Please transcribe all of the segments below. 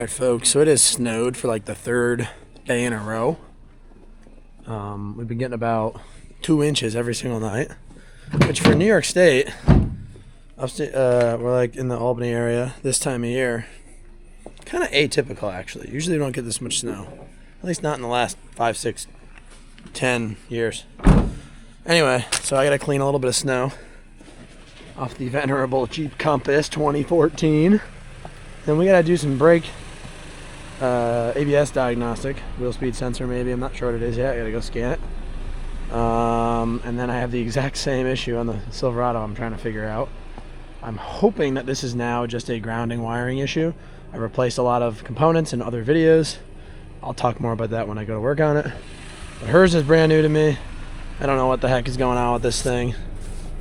Alright folks, so it has snowed for like the third day in a row. We've been getting about 2 inches every single night, which for New York State, we're like in the Albany area this time of year, kind of atypical actually. Usually we don't get this much snow, at least not in the last 5, 6, 10 years. Anyway, so I gotta clean a little bit of snow off the venerable Jeep Compass 2014. Then we gotta do some brake ABS diagnostic, wheel speed sensor maybe, I'm not sure what it is yet, I gotta go scan it. And then I have the exact same issue on the Silverado I'm trying to figure out. I'm hoping that this is now just a grounding wiring issue. I replaced a lot of components in other videos. I'll talk more about that when I go to work on it. But hers is brand new to me. I don't know what the heck is going on with this thing.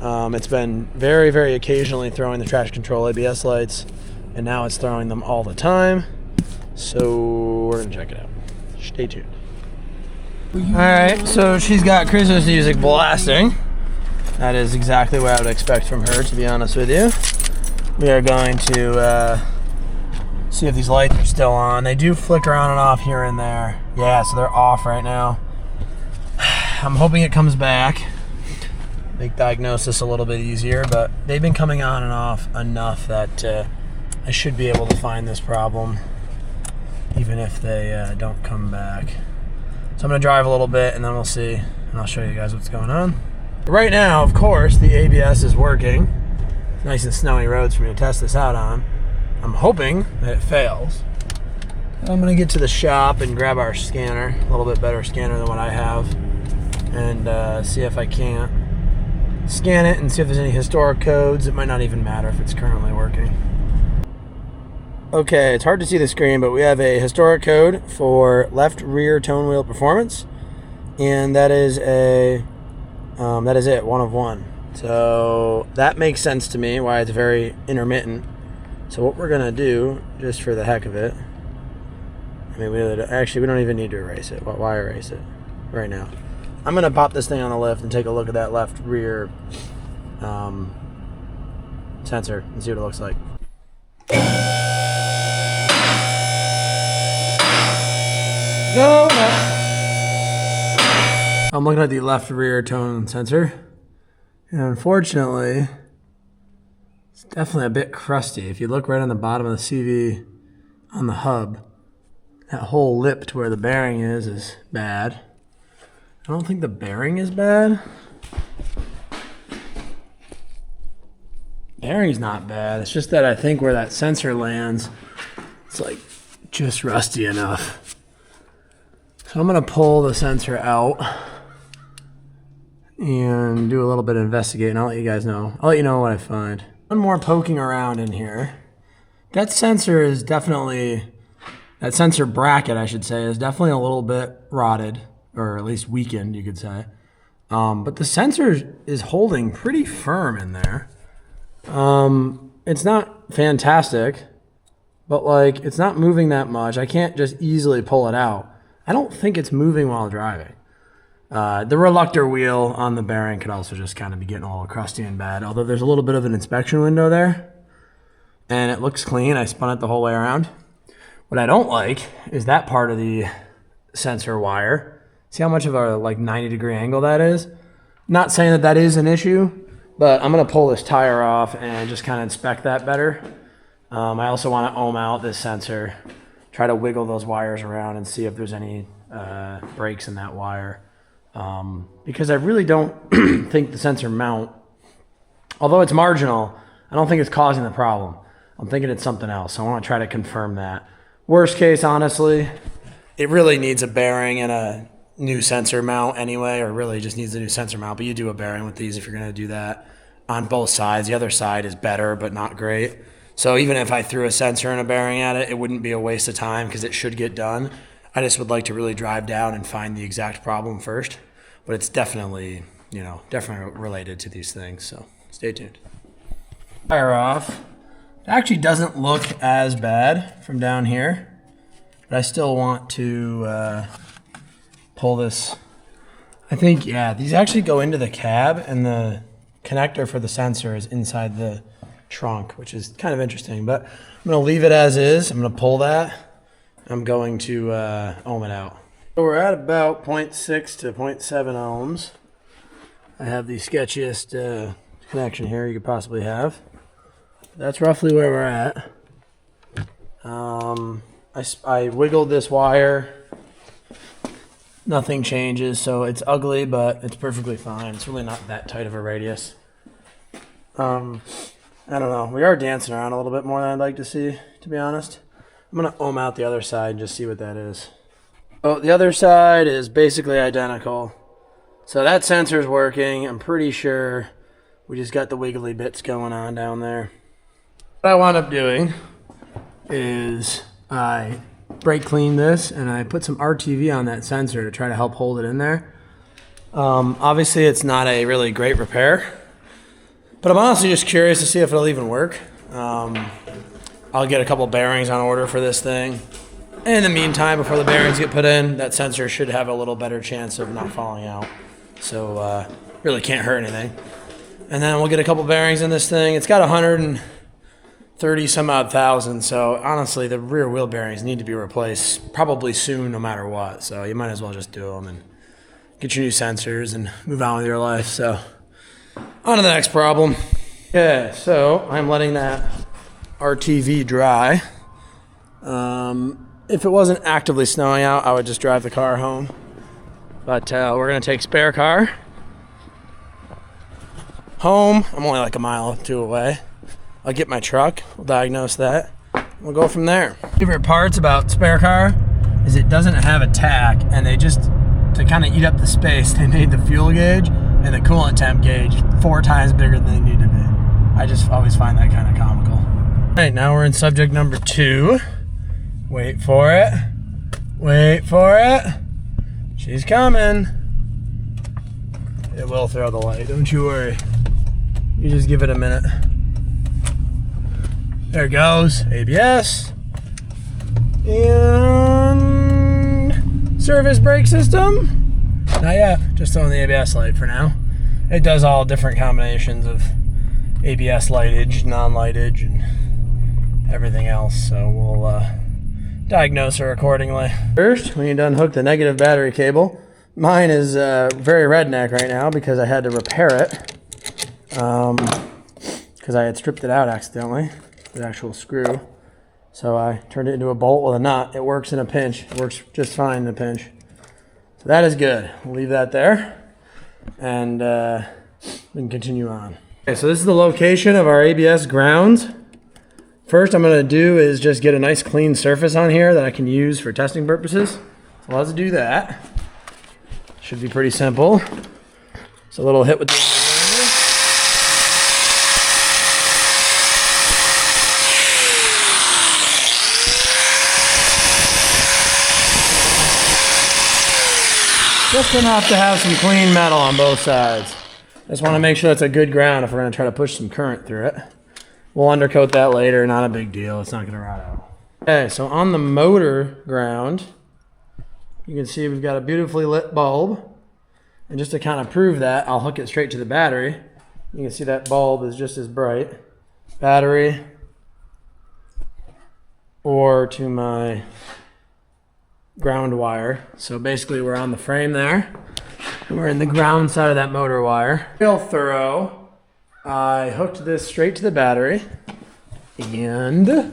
It's been very, very occasionally throwing the traction control ABS lights, and now it's throwing them all the time. So we're gonna check it out. Stay tuned. Alright, so she's got Christmas music blasting. That is exactly what I would expect from her, to be honest with you. We are going to see if these lights are still on. They do flicker on and off here and there. Yeah, so they're off right now. I'm hoping it comes back. Make diagnosis a little bit easier, but they've been coming on and off enough that I should be able to find this problem, even if they don't come back. So I'm gonna drive a little bit and then we'll see, and I'll show you guys what's going on. Right now, of course, the ABS is working. It's nice and snowy roads for me to test this out on. I'm hoping that it fails. I'm gonna get to the shop and grab our scanner, a little bit better scanner than what I have, and see if I can't scan it and see if there's any historic codes. It might not even matter if it's currently working. Okay, it's hard to see the screen, but we have a historic code for left rear tone wheel performance, and that is it, 1 of 1. So that makes sense to me, why it's very intermittent. So what we're gonna do, just for the heck of it, I mean, we don't even need to erase it. Why erase it right now? I'm gonna pop this thing on the lift and take a look at that left rear sensor and see what it looks like. No. I'm looking at the left rear tone sensor, and unfortunately, it's definitely a bit crusty. If you look right on the bottom of the CV on the hub, that whole lip to where the bearing is bad. I don't think the bearing is bad. Bearing's not bad. It's just that I think where that sensor lands, it's like just rusty enough. So I'm gonna pull the sensor out and do a little bit of investigating. I'll let you guys know. I'll let you know what I find. One more poking around in here. That sensor is definitely, that sensor bracket, I should say, is definitely a little bit rotted, or at least weakened, you could say. But the sensor is holding pretty firm in there. It's not fantastic, but like, it's not moving that much. I can't just easily pull it out. I don't think it's moving while driving. The reluctor wheel on the bearing could also just kind of be getting a little crusty and bad, although there's a little bit of an inspection window there, and it looks clean. I spun it the whole way around. What I don't like is that part of the sensor wire. See how much of a like 90-degree angle that is? Not saying that that is an issue, but I'm gonna pull this tire off and just kind of inspect that better. I also want to ohm out this sensor, try to wiggle those wires around and see if there's any breaks in that wire. Because I really don't think the sensor mount, although it's marginal, I don't think it's causing the problem. I'm thinking it's something else, so I want to try to confirm that. Worst case, honestly, it really needs a bearing and a new sensor mount anyway, or really just needs a new sensor mount, but you do a bearing with these if you're going to do that on both sides. The other side is better, but not great. So even if I threw a sensor and a bearing at it, it wouldn't be a waste of time because it should get done. I just would like to really drive down and find the exact problem first, but it's definitely, definitely related to these things, so stay tuned. Fire off. It actually doesn't look as bad from down here, but I still want to pull this. I think, yeah, these actually go into the cab, and the connector for the sensor is inside the trunk, which is kind of interesting, but I'm going to leave it as is. I'm going to pull that I'm going to ohm it out. So we're at about 0.6 to 0.7 ohms. I have the sketchiest connection here you could possibly have. That's roughly where we're at. I wiggled this wire. Nothing changes, so it's ugly, but it's perfectly fine. It's really not that tight of a radius. I don't know. We are dancing around a little bit more than I'd like to see, to be honest. I'm going to ohm out the other side and just see what that is. Oh, the other side is basically identical. So that sensor's working. I'm pretty sure we just got the wiggly bits going on down there. What I wound up doing is I brake cleaned this and I put some RTV on that sensor to try to help hold it in there. Obviously it's not a really great repair, but I'm honestly just curious to see if it'll even work. I'll get a couple bearings on order for this thing. In the meantime, before the bearings get put in, that sensor should have a little better chance of not falling out. So really can't hurt anything. And then we'll get a couple bearings in this thing. It's got 130 some odd thousand, so honestly the rear wheel bearings need to be replaced probably soon no matter what. So you might as well just do them and get your new sensors and move on with your life. So on to the next problem. Okay, so I'm letting that RTV dry. If it wasn't actively snowing out, I would just drive the car home. But we're gonna take spare car home. I'm only like a mile or two away. I'll get my truck, we'll diagnose that. We'll go from there. Favorite parts about spare car is it doesn't have a tach, and they just, to kind of eat up the space, they made the fuel gauge and the coolant temp gauge 4 times bigger than they need to be. I just always find that kind of comical. All right, now we're in subject number 2. Wait for it. Wait for it. She's coming. It will throw the light, don't you worry. You just give it a minute. There it goes. ABS. And service brake system. Not yet. Just on the ABS light for now. It does all different combinations of ABS lightage, non-lightage, and everything else. So we'll diagnose her accordingly. First, we need to unhook the negative battery cable. Mine is very redneck right now because I had to repair it. Because I had stripped it out accidentally. The actual screw. So I turned it into a bolt with a nut. It works in a pinch. It works just fine in a pinch. So that is good. We'll leave that there. And we can continue on. Okay, so this is the location of our ABS grounds. First I'm going to do is just get a nice clean surface on here that I can use for testing purposes. So let's do that. Should be pretty simple. Just a little hit with the just enough to have some clean metal on both sides. Just want to make sure that's a good ground if we're going to try to push some current through it. We'll undercoat that later, not a big deal. It's not going to rot out. Okay, so on the motor ground, you can see we've got a beautifully lit bulb. And just to kind of prove that, I'll hook it straight to the battery. You can see that bulb is just as bright. Battery, or to my ground wire. So basically we're on the frame there. And we're in the ground side of that motor wire. Real thorough. I hooked this straight to the battery, and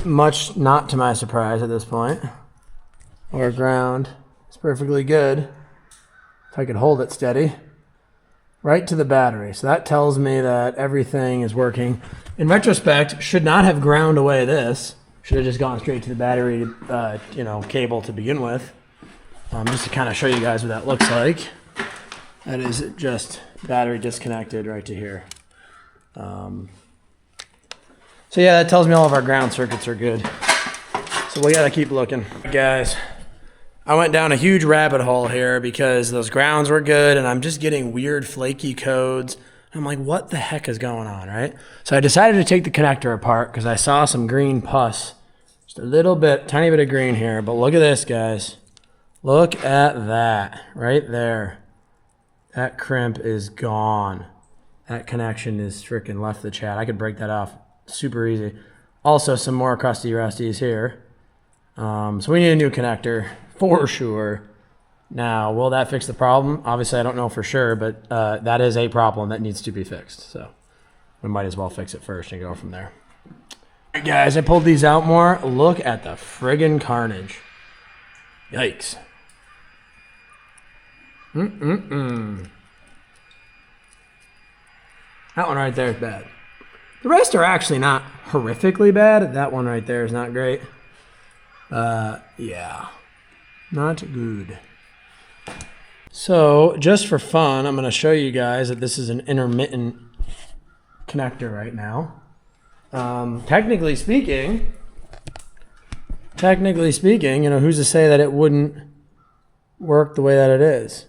much not to my surprise at this point, our ground is perfectly good. If I could hold it steady, right to the battery. So that tells me that everything is working. In retrospect, should not have ground away this. Should have just gone straight to the battery, cable to begin with. Just to kind of show you guys what that looks like. That is just battery disconnected right to here. So yeah, that tells me all of our ground circuits are good. So we gotta keep looking. Guys, I went down a huge rabbit hole here because those grounds were good and I'm just getting weird flaky codes. I'm like, what the heck is going on, right? So I decided to take the connector apart because I saw some green pus. Just a little bit, tiny bit of green here, but look at this, guys. Look at that right there. That crimp is gone. That connection is freaking left the chat. I could break that off super easy. Also, some more crusty rusties here. So we need a new connector for sure. Now, will that fix the problem? Obviously, I don't know for sure, but that is a problem that needs to be fixed. So we might as well fix it first and go from there. All right, guys, I pulled these out more. Look at the friggin' carnage. Yikes. That one right there is bad. The rest are actually not horrifically bad. That one right there is not great. Yeah. Not good. So, just for fun, I'm going to show you guys that this is an intermittent connector right now. Technically speaking, you know, who's to say that it wouldn't work the way that it is?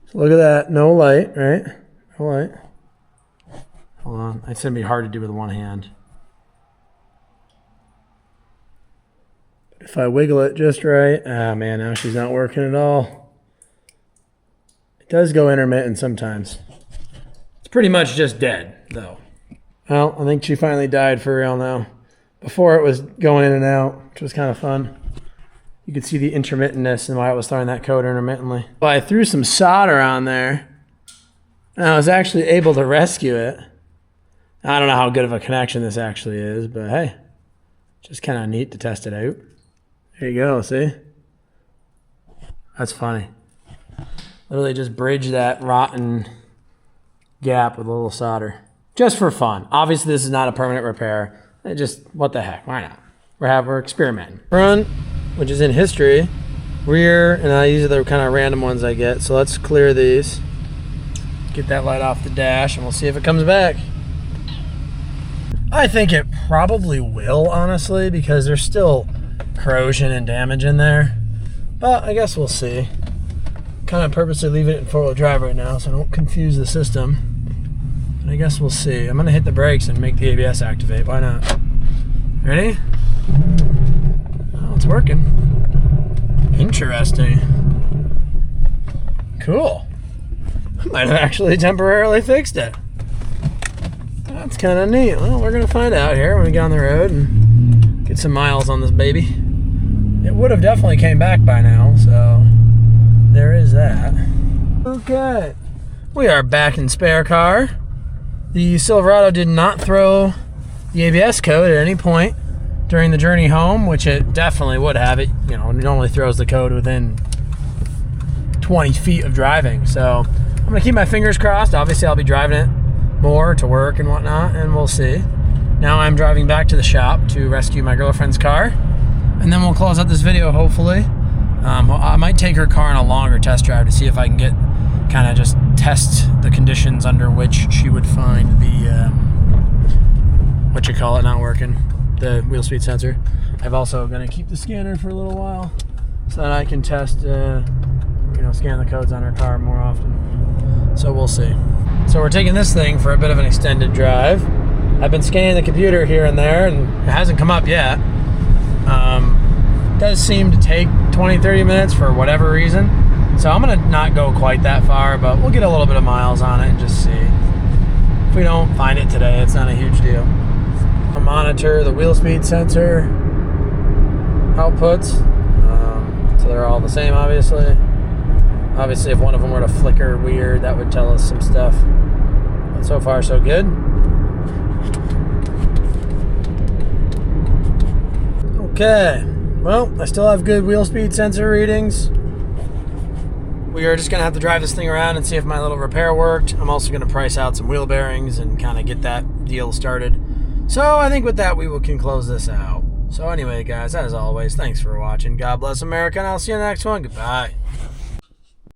So look at that. No light, right? No light. Hold on. It's going to be hard to do with one hand. If I wiggle it just right, ah man, now she's not working at all. It does go intermittent sometimes. It's pretty much just dead, though. Well, I think she finally died for real now. Before it was going in and out, which was kind of fun. You could see the intermittentness and why it was throwing that code intermittently. Well, I threw some solder on there, and I was actually able to rescue it. I don't know how good of a connection this actually is, but hey, just kind of neat to test it out. There you go, see? That's funny. Literally just bridge that rotten gap with a little solder. Just for fun. Obviously, this is not a permanent repair. It just, what the heck, why not? We're experimenting. Front, which is in history. Rear, and these are the kind of random ones I get. So let's clear these. Get that light off the dash, and we'll see if it comes back. I think it probably will, honestly, because there's still corrosion and damage in there. But I guess we'll see. Kind of purposely leaving it in four-wheel drive right now so I don't confuse the system. But I guess we'll see. I'm going to hit the brakes and make the ABS activate. Why not? Ready? Oh, it's working. Interesting. Cool. I might have actually temporarily fixed it. That's kind of neat. Well, we're going to find out here when we get on the road and get some miles on this baby. It would have definitely came back by now, so there is that. Okay. We are back in spare car. The Silverado did not throw the ABS code at any point during the journey home, which it definitely would have. It, you know, it normally throws the code within 20 feet of driving. So I'm going to keep my fingers crossed. Obviously, I'll be driving it more to work and whatnot, and we'll see. Now I'm driving back to the shop to rescue my girlfriend's car, and then we'll close out this video, hopefully. I might take her car on a longer test drive to see if I can get kind of just test the conditions under which she would find the what you call it not working, the wheel speed sensor. I'm also going to keep the scanner for a little while so that I can test scan the codes on her car more often. So we'll see. So we're taking this thing for a bit of an extended drive. I've been scanning the computer here and there, and it hasn't come up yet. It does seem to take 20-30 minutes for whatever reason. So I'm going to not go quite that far, but we'll get a little bit of miles on it and just see. If we don't find it today, it's not a huge deal. I'll monitor the wheel speed sensor outputs. So they're all the same, obviously. Obviously, if one of them were to flicker weird, that would tell us some stuff. But so far, so good. Okay. Well, I still have good wheel speed sensor readings. We are just going to have to drive this thing around and see if my little repair worked. I'm also going to price out some wheel bearings and kind of get that deal started. So I think with that, we can close this out. So anyway, guys, as always, thanks for watching. God bless America, and I'll see you in the next one. Goodbye.